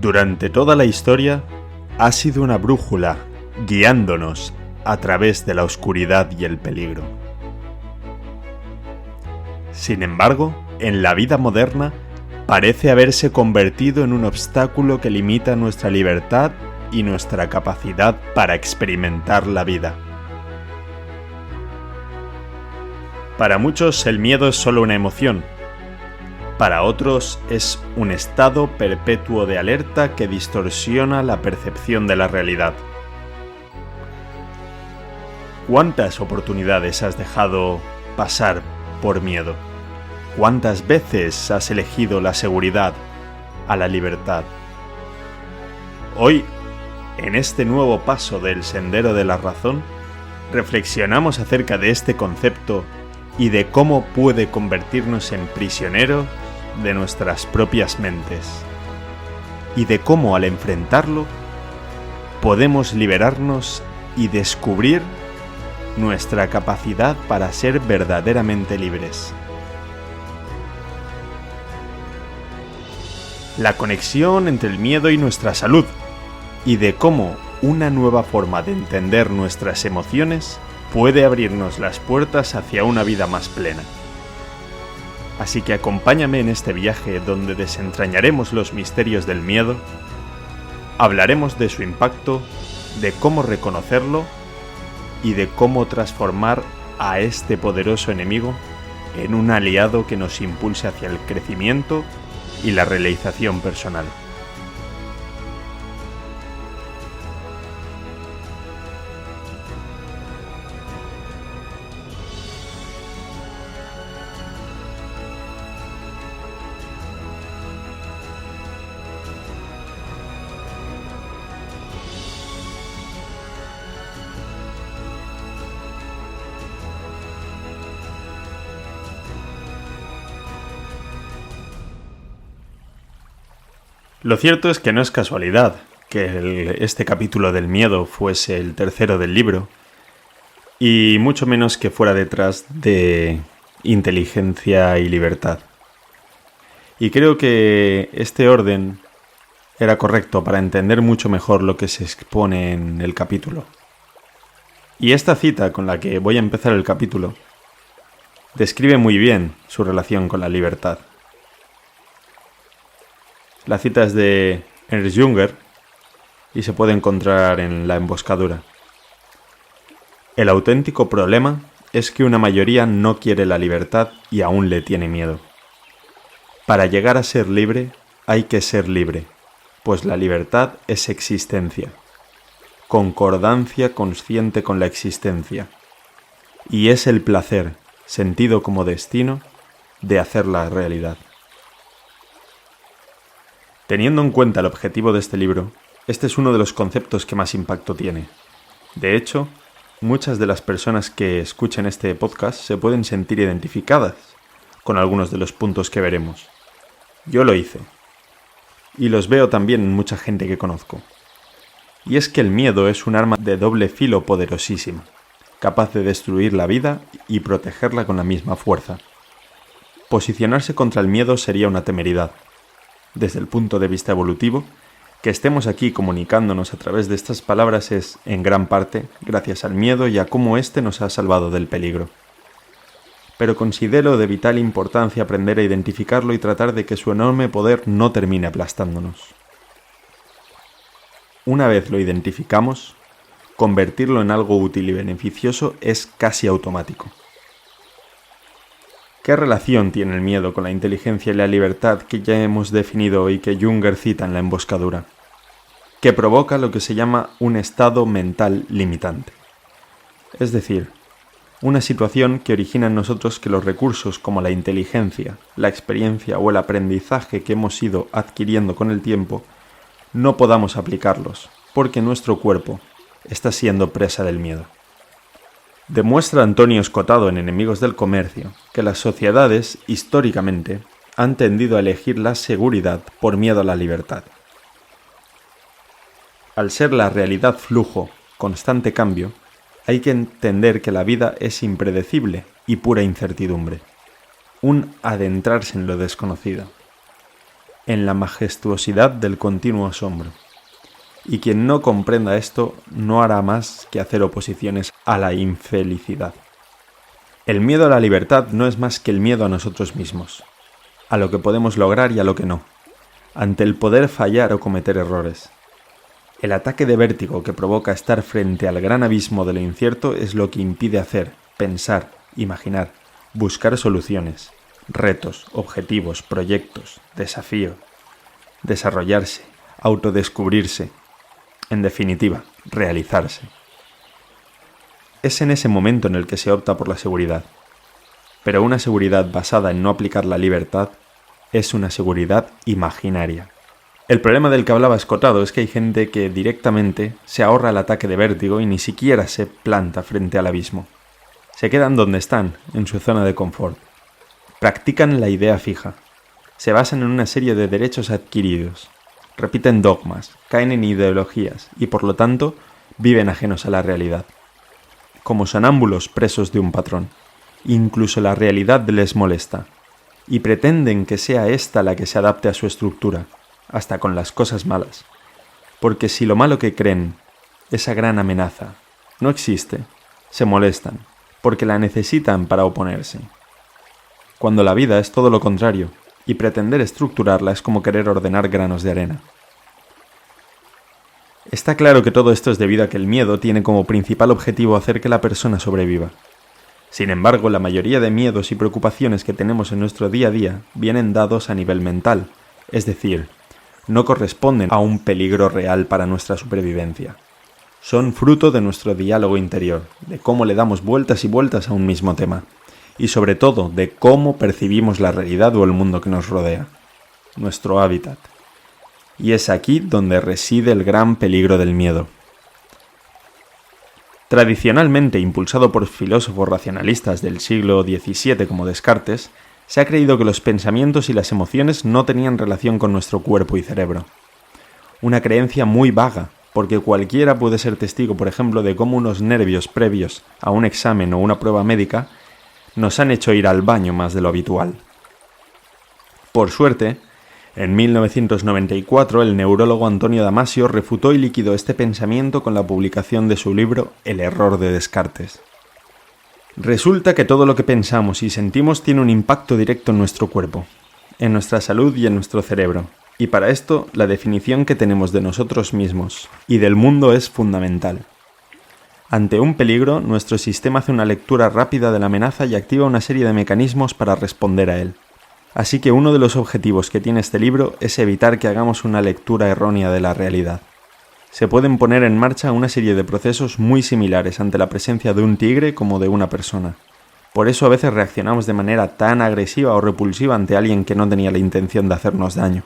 Durante toda la historia ha sido una brújula guiándonos a través de la oscuridad y el peligro. Sin embargo, en la vida moderna parece haberse convertido en un obstáculo que limita nuestra libertad y nuestra capacidad para experimentar la vida. Para muchos el miedo es solo una emoción. Para otros es un estado perpetuo de alerta que distorsiona la percepción de la realidad. ¿Cuántas oportunidades has dejado pasar por miedo? ¿Cuántas veces has elegido la seguridad a la libertad? Hoy, en este nuevo paso del sendero de la razón, reflexionamos acerca de este concepto y de cómo puede convertirnos en prisioneros de nuestras propias mentes, y de cómo al enfrentarlo podemos liberarnos y descubrir nuestra capacidad para ser verdaderamente libres. La conexión entre el miedo y nuestra salud, y de cómo una nueva forma de entender nuestras emociones puede abrirnos las puertas hacia una vida más plena. Así que acompáñame en este viaje donde desentrañaremos los misterios del miedo, hablaremos de su impacto, de cómo reconocerlo y de cómo transformar a este poderoso enemigo en un aliado que nos impulse hacia el crecimiento y la realización personal. Lo cierto es que no es casualidad que este capítulo del miedo fuese el tercero del libro, y mucho menos que fuera detrás de inteligencia y libertad. Y creo que este orden era correcto para entender mucho mejor lo que se expone en el capítulo. Y esta cita con la que voy a empezar el capítulo describe muy bien su relación con la libertad. La cita es de Ernst Jünger y se puede encontrar en La emboscadura. El auténtico problema es que una mayoría no quiere la libertad y aún le tiene miedo. Para llegar a ser libre hay que ser libre, pues la libertad es existencia, concordancia consciente con la existencia, y es el placer, sentido como destino, de hacerla realidad. Teniendo en cuenta el objetivo de este libro, este es uno de los conceptos que más impacto tiene. De hecho, muchas de las personas que escuchen este podcast se pueden sentir identificadas con algunos de los puntos que veremos. Yo lo hice. Y los veo también en mucha gente que conozco. Y es que el miedo es un arma de doble filo poderosísima, capaz de destruir la vida y protegerla con la misma fuerza. Posicionarse contra el miedo sería una temeridad. Desde el punto de vista evolutivo, que estemos aquí comunicándonos a través de estas palabras es, en gran parte, gracias al miedo y a cómo éste nos ha salvado del peligro. Pero considero de vital importancia aprender a identificarlo y tratar de que su enorme poder no termine aplastándonos. Una vez lo identificamos, convertirlo en algo útil y beneficioso es casi automático. ¿Qué relación tiene el miedo con la inteligencia y la libertad que ya hemos definido y que Jünger cita en La emboscadura? Que provoca lo que se llama un estado mental limitante. Es decir, una situación que origina en nosotros que los recursos como la inteligencia, la experiencia o el aprendizaje que hemos ido adquiriendo con el tiempo no podamos aplicarlos, porque nuestro cuerpo está siendo presa del miedo. Demuestra Antonio Escotado en Enemigos del Comercio que las sociedades, históricamente, han tendido a elegir la seguridad por miedo a la libertad. Al ser la realidad flujo, constante cambio, hay que entender que la vida es impredecible y pura incertidumbre, un adentrarse en lo desconocido. en la majestuosidad del continuo asombro. Y quien no comprenda esto no hará más que hacer oposiciones a la infelicidad. El miedo a la libertad no es más que el miedo a nosotros mismos, a lo que podemos lograr y a lo que no, ante el poder fallar o cometer errores. El ataque de vértigo que provoca estar frente al gran abismo de lo incierto es lo que impide hacer, pensar, imaginar, buscar soluciones, retos, objetivos, proyectos, desafíos, desarrollarse, autodescubrirse, en definitiva, realizarse. Es en ese momento en el que se opta por la seguridad. Pero una seguridad basada en no aplicar la libertad es una seguridad imaginaria. El problema del que hablaba Escotado es que hay gente que directamente se ahorra el ataque de vértigo y ni siquiera se planta frente al abismo. Se quedan donde están, en su zona de confort. Practican la idea fija. Se basan en una serie de derechos adquiridos. Repiten dogmas, caen en ideologías y por lo tanto viven ajenos a la realidad. Como sonámbulos presos de un patrón. Incluso la realidad les molesta. Y pretenden que sea esta la que se adapte a su estructura, hasta con las cosas malas. Porque si lo malo que creen, esa gran amenaza, no existe, se molestan, porque la necesitan para oponerse. Cuando la vida es todo lo contrario, y pretender estructurarla es como querer ordenar granos de arena. Está claro que todo esto es debido a que el miedo tiene como principal objetivo hacer que la persona sobreviva. Sin embargo, la mayoría de miedos y preocupaciones que tenemos en nuestro día a día vienen dados a nivel mental, es decir, no corresponden a un peligro real para nuestra supervivencia. Son fruto de nuestro diálogo interior, de cómo le damos vueltas y vueltas a un mismo tema, y sobre todo de cómo percibimos la realidad o el mundo que nos rodea, nuestro hábitat. Y es aquí donde reside el gran peligro del miedo. Tradicionalmente impulsado por filósofos racionalistas del siglo XVII como Descartes, se ha creído que los pensamientos y las emociones no tenían relación con nuestro cuerpo y cerebro. Una creencia muy vaga, porque cualquiera puede ser testigo, por ejemplo, de cómo unos nervios previos a un examen o una prueba médica nos han hecho ir al baño más de lo habitual. Por suerte, en 1994 el neurólogo Antonio Damasio refutó y liquidó este pensamiento con la publicación de su libro El error de Descartes. Resulta que todo lo que pensamos y sentimos tiene un impacto directo en nuestro cuerpo, en nuestra salud y en nuestro cerebro, y para esto la definición que tenemos de nosotros mismos y del mundo es fundamental. Ante un peligro, nuestro sistema hace una lectura rápida de la amenaza y activa una serie de mecanismos para responder a él. Así que uno de los objetivos que tiene este libro es evitar que hagamos una lectura errónea de la realidad. Se pueden poner en marcha una serie de procesos muy similares ante la presencia de un tigre como de una persona. Por eso a veces reaccionamos de manera tan agresiva o repulsiva ante alguien que no tenía la intención de hacernos daño.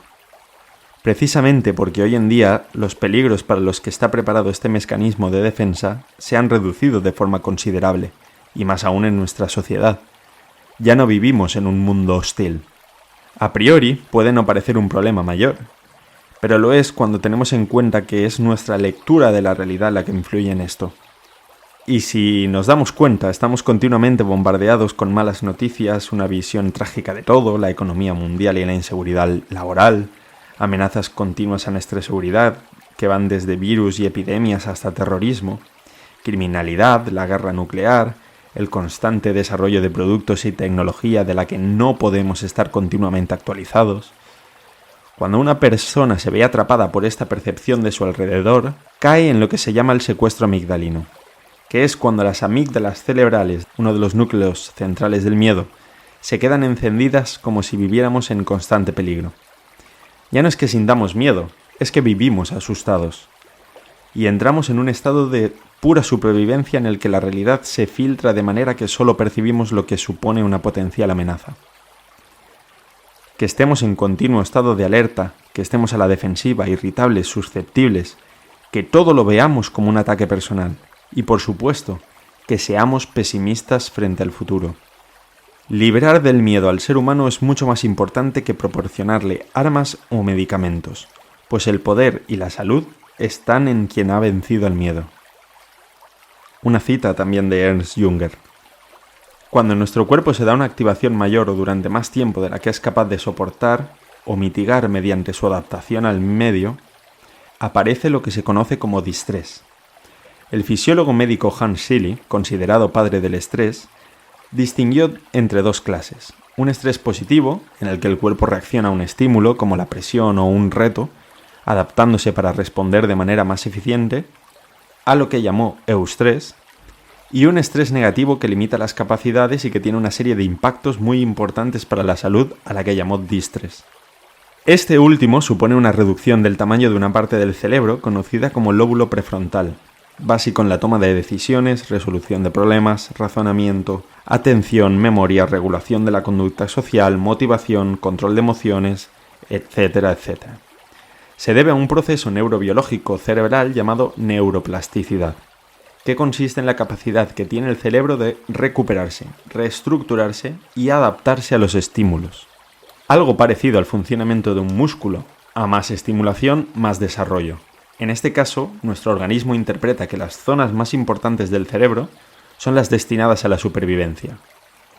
Precisamente porque hoy en día los peligros para los que está preparado este mecanismo de defensa se han reducido de forma considerable, y más aún en nuestra sociedad. Ya no vivimos en un mundo hostil. A priori puede no parecer un problema mayor, pero lo es cuando tenemos en cuenta que es nuestra lectura de la realidad la que influye en esto. Y si nos damos cuenta, estamos continuamente bombardeados con malas noticias, una visión trágica de todo, la economía mundial y la inseguridad laboral, amenazas continuas a nuestra seguridad, que van desde virus y epidemias hasta terrorismo, criminalidad, la guerra nuclear, el constante desarrollo de productos y tecnología de la que no podemos estar continuamente actualizados. Cuando una persona se ve atrapada por esta percepción de su alrededor, cae en lo que se llama el secuestro amigdalino, que es cuando las amígdalas cerebrales, uno de los núcleos centrales del miedo, se quedan encendidas como si viviéramos en constante peligro. Ya no es que sintamos miedo, es que vivimos asustados. Y entramos en un estado de pura supervivencia en el que la realidad se filtra de manera que solo percibimos lo que supone una potencial amenaza. Que estemos en continuo estado de alerta, que estemos a la defensiva, irritables, susceptibles, que todo lo veamos como un ataque personal y, por supuesto, que seamos pesimistas frente al futuro. Liberar del miedo al ser humano es mucho más importante que proporcionarle armas o medicamentos, pues el poder y la salud están en quien ha vencido el miedo. Una cita también de Ernst Jünger. Cuando en nuestro cuerpo se da una activación mayor o durante más tiempo de la que es capaz de soportar, o mitigar mediante su adaptación al medio, aparece lo que se conoce como distrés. El fisiólogo médico Hans Schilly, considerado padre del estrés, distinguió entre dos clases: un estrés positivo, en el que el cuerpo reacciona a un estímulo como la presión o un reto, adaptándose para responder de manera más eficiente, a lo que llamó eustrés, y un estrés negativo que limita las capacidades y que tiene una serie de impactos muy importantes para la salud, a la que llamó distrés. Este último supone una reducción del tamaño de una parte del cerebro conocida como lóbulo prefrontal, básico en la toma de decisiones, resolución de problemas, razonamiento, atención, memoria, regulación de la conducta social, motivación, control de emociones, etcétera, etcétera. Se debe a un proceso neurobiológico cerebral llamado neuroplasticidad, que consiste en la capacidad que tiene el cerebro de recuperarse, reestructurarse y adaptarse a los estímulos. Algo parecido al funcionamiento de un músculo: a más estimulación, más desarrollo. En este caso, nuestro organismo interpreta que las zonas más importantes del cerebro son las destinadas a la supervivencia.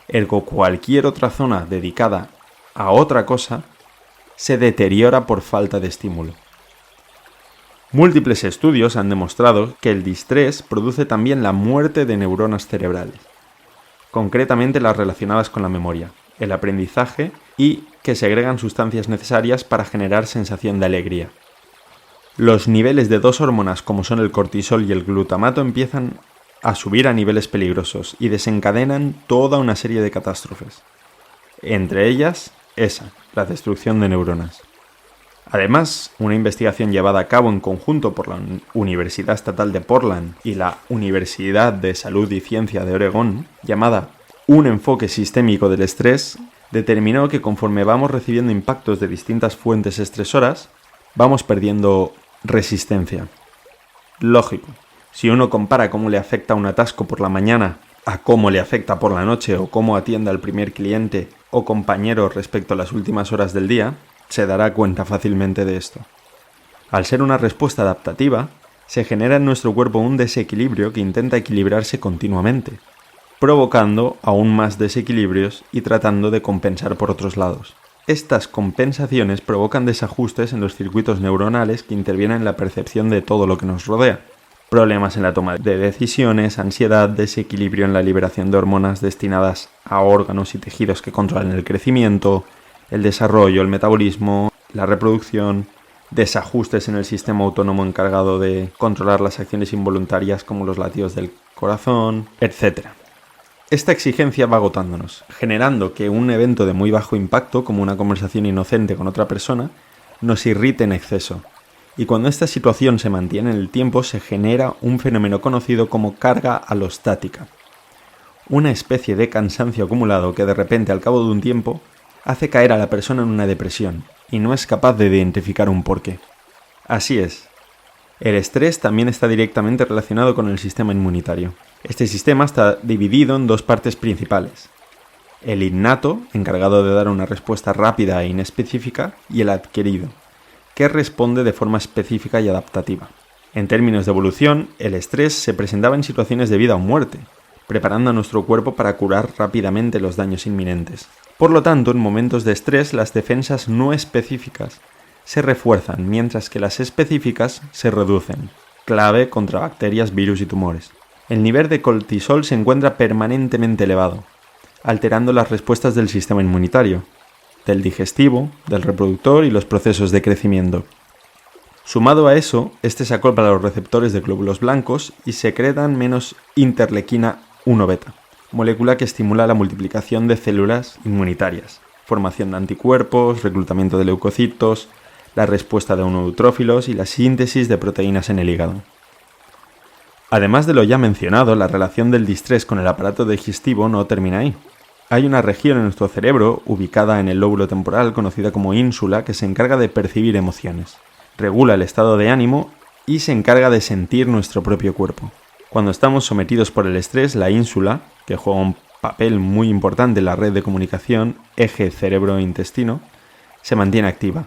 Ergo, cualquier otra zona dedicada a otra cosa se deteriora por falta de estímulo. Múltiples estudios han demostrado que el distrés produce también la muerte de neuronas cerebrales, concretamente las relacionadas con la memoria, el aprendizaje y que segregan sustancias necesarias para generar sensación de alegría. Los niveles de dos hormonas como son el cortisol y el glutamato empiezan a subir a niveles peligrosos y desencadenan toda una serie de catástrofes. Entre ellas, la destrucción de neuronas. Además, una investigación llevada a cabo en conjunto por la Universidad Estatal de Portland y la Universidad de Salud y Ciencia de Oregón, llamada Un enfoque sistémico del estrés, determinó que conforme vamos recibiendo impactos de distintas fuentes estresoras, vamos perdiendo resistencia. Lógico, si uno compara cómo le afecta un atasco por la mañana a cómo le afecta por la noche o cómo atiende al primer cliente o compañero respecto a las últimas horas del día, se dará cuenta fácilmente de esto. Al ser una respuesta adaptativa, se genera en nuestro cuerpo un desequilibrio que intenta equilibrarse continuamente, provocando aún más desequilibrios y tratando de compensar por otros lados. Estas compensaciones provocan desajustes en los circuitos neuronales que intervienen en la percepción de todo lo que nos rodea. Problemas en la toma de decisiones, ansiedad, desequilibrio en la liberación de hormonas destinadas a órganos y tejidos que controlan el crecimiento, el desarrollo, el metabolismo, la reproducción, desajustes en el sistema autónomo encargado de controlar las acciones involuntarias como los latidos del corazón, etc. Esta exigencia va agotándonos, generando que un evento de muy bajo impacto, como una conversación inocente con otra persona, nos irrite en exceso. Y cuando esta situación se mantiene en el tiempo, se genera un fenómeno conocido como carga alostática. Una especie de cansancio acumulado que de repente, al cabo de un tiempo, hace caer a la persona en una depresión y no es capaz de identificar un porqué. Así es. El estrés también está directamente relacionado con el sistema inmunitario. Este sistema está dividido en dos partes principales: el innato, encargado de dar una respuesta rápida e inespecífica, y el adquirido, que responde de forma específica y adaptativa. En términos de evolución, el estrés se presentaba en situaciones de vida o muerte, preparando a nuestro cuerpo para curar rápidamente los daños inminentes. Por lo tanto, en momentos de estrés, las defensas no específicas se refuerzan, mientras que las específicas se reducen, clave contra bacterias, virus y tumores. El nivel de cortisol se encuentra permanentemente elevado, alterando las respuestas del sistema inmunitario, del digestivo, del reproductor y los procesos de crecimiento. Sumado a eso, este se acopla a los receptores de glóbulos blancos y secretan menos interleuquina 1 beta, molécula que estimula la multiplicación de células inmunitarias, formación de anticuerpos, reclutamiento de leucocitos, la respuesta de neutrófilos y la síntesis de proteínas en el hígado. Además de lo ya mencionado, la relación del distrés con el aparato digestivo no termina ahí. Hay una región en nuestro cerebro, ubicada en el lóbulo temporal, conocida como ínsula, que se encarga de percibir emociones, regula el estado de ánimo y se encarga de sentir nuestro propio cuerpo. Cuando estamos sometidos por el estrés, la ínsula, que juega un papel muy importante en la red de comunicación, eje cerebro-intestino, se mantiene activa.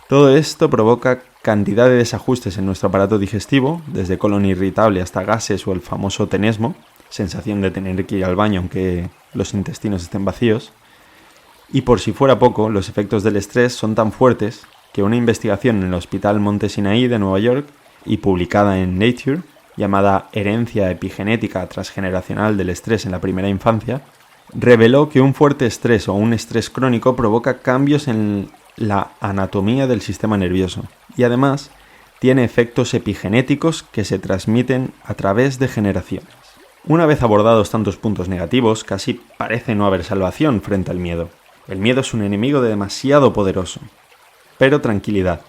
Todo esto provoca cantidad de desajustes en nuestro aparato digestivo, desde colon irritable hasta gases o el famoso tenesmo, sensación de tener que ir al baño aunque los intestinos estén vacíos, Y por si fuera poco, los efectos del estrés son tan fuertes que una investigación en el Hospital Monte Sinaí de Nueva York y publicada en Nature, llamada Herencia epigenética transgeneracional del estrés en la primera infancia, reveló que un fuerte estrés o un estrés crónico provoca cambios en la anatomía del sistema nervioso y además tiene efectos epigenéticos que se transmiten a través de generaciones. Una vez abordados tantos puntos negativos, casi parece no haber salvación frente al miedo. El miedo es un enemigo demasiado poderoso. Pero tranquilidad.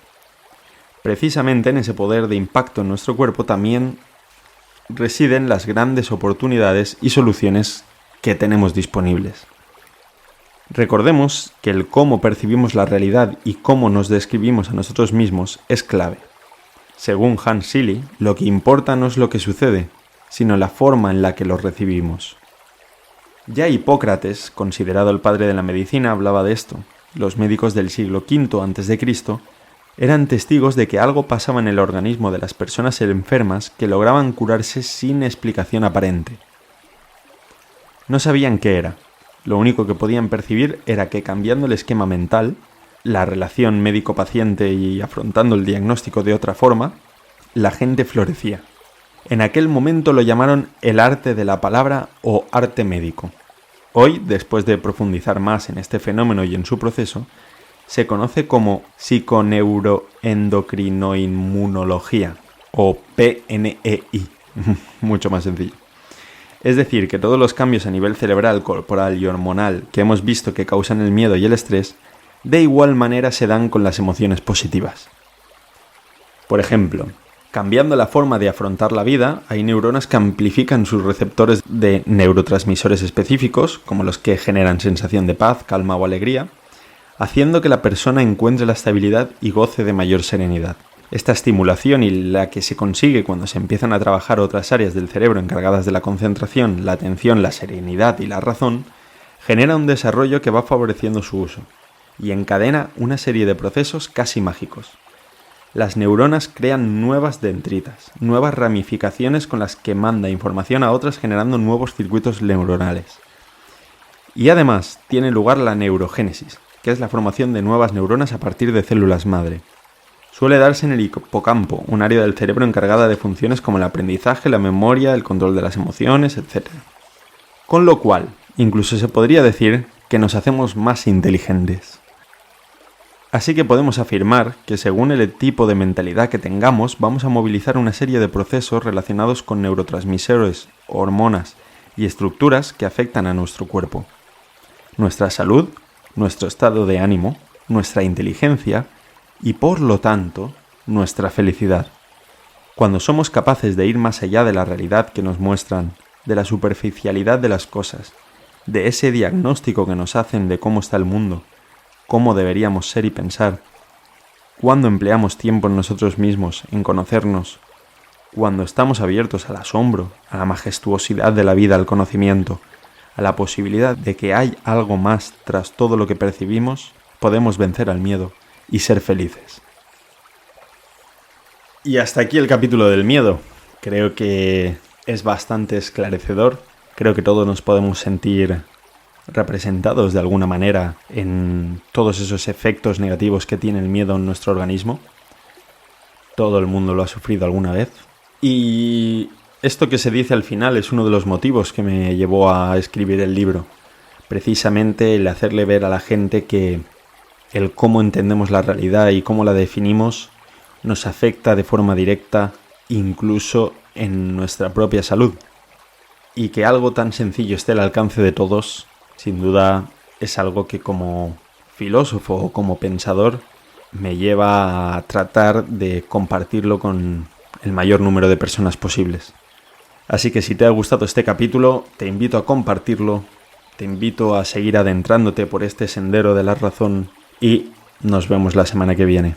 Precisamente en ese poder de impacto en nuestro cuerpo también residen las grandes oportunidades y soluciones que tenemos disponibles. Recordemos que el cómo percibimos la realidad y cómo nos describimos a nosotros mismos es clave. Según Hans Selye, lo que importa no es lo que sucede, sino la forma en la que lo recibimos. Ya Hipócrates, considerado el padre de la medicina, hablaba de esto. Los médicos del siglo V a.C. eran testigos de que algo pasaba en el organismo de las personas enfermas que lograban curarse sin explicación aparente. No sabían qué era. Lo único que podían percibir era que cambiando el esquema mental, la relación médico-paciente y afrontando el diagnóstico de otra forma, la gente florecía. En aquel momento lo llamaron el arte de la palabra o arte médico. Hoy, después de profundizar más en este fenómeno y en su proceso, se conoce como psiconeuroendocrinoinmunología o PNEI, mucho más sencillo. Es decir, que todos los cambios a nivel cerebral, corporal y hormonal que hemos visto que causan el miedo y el estrés, de igual manera se dan con las emociones positivas. Por ejemplo, cambiando la forma de afrontar la vida, hay neuronas que amplifican sus receptores de neurotransmisores específicos, como los que generan sensación de paz, calma o alegría, haciendo que la persona encuentre la estabilidad y goce de mayor serenidad. Esta estimulación y la que se consigue cuando se empiezan a trabajar otras áreas del cerebro encargadas de la concentración, la atención, la serenidad y la razón, genera un desarrollo que va favoreciendo su uso y encadena una serie de procesos casi mágicos. Las neuronas crean nuevas dendritas, nuevas ramificaciones con las que manda información a otras generando nuevos circuitos neuronales. Y además tiene lugar la neurogénesis, que es la formación de nuevas neuronas a partir de células madre. Suele darse en el hipocampo, un área del cerebro encargada de funciones como el aprendizaje, la memoria, el control de las emociones, etc. Con lo cual, incluso se podría decir que nos hacemos más inteligentes. Así que podemos afirmar que según el tipo de mentalidad que tengamos, vamos a movilizar una serie de procesos relacionados con neurotransmisores, hormonas y estructuras que afectan a nuestro cuerpo. Nuestra salud, nuestro estado de ánimo, nuestra inteligencia y, por lo tanto, nuestra felicidad. Cuando somos capaces de ir más allá de la realidad que nos muestran, de la superficialidad de las cosas, de ese diagnóstico que nos hacen de cómo está el mundo, cómo deberíamos ser y pensar, cuando empleamos tiempo en nosotros mismos, en conocernos, cuando estamos abiertos al asombro, a la majestuosidad de la vida, al conocimiento, a la posibilidad de que hay algo más tras todo lo que percibimos, podemos vencer al miedo y ser felices. Y hasta aquí el capítulo del miedo. Creo que es bastante esclarecedor. Creo que todos nos podemos sentir representados de alguna manera en todos esos efectos negativos que tiene el miedo en nuestro organismo. Todo el mundo lo ha sufrido alguna vez. Y esto que se dice al final es uno de los motivos que me llevó a escribir el libro. Precisamente el hacerle ver a la gente que el cómo entendemos la realidad y cómo la definimos nos afecta de forma directa incluso en nuestra propia salud. Y que algo tan sencillo esté al alcance de todos, sin duda es algo que como filósofo o como pensador me lleva a tratar de compartirlo con el mayor número de personas posibles. Así que si te ha gustado este capítulo, te invito a compartirlo, te invito a seguir adentrándote por este sendero de la razón y nos vemos la semana que viene.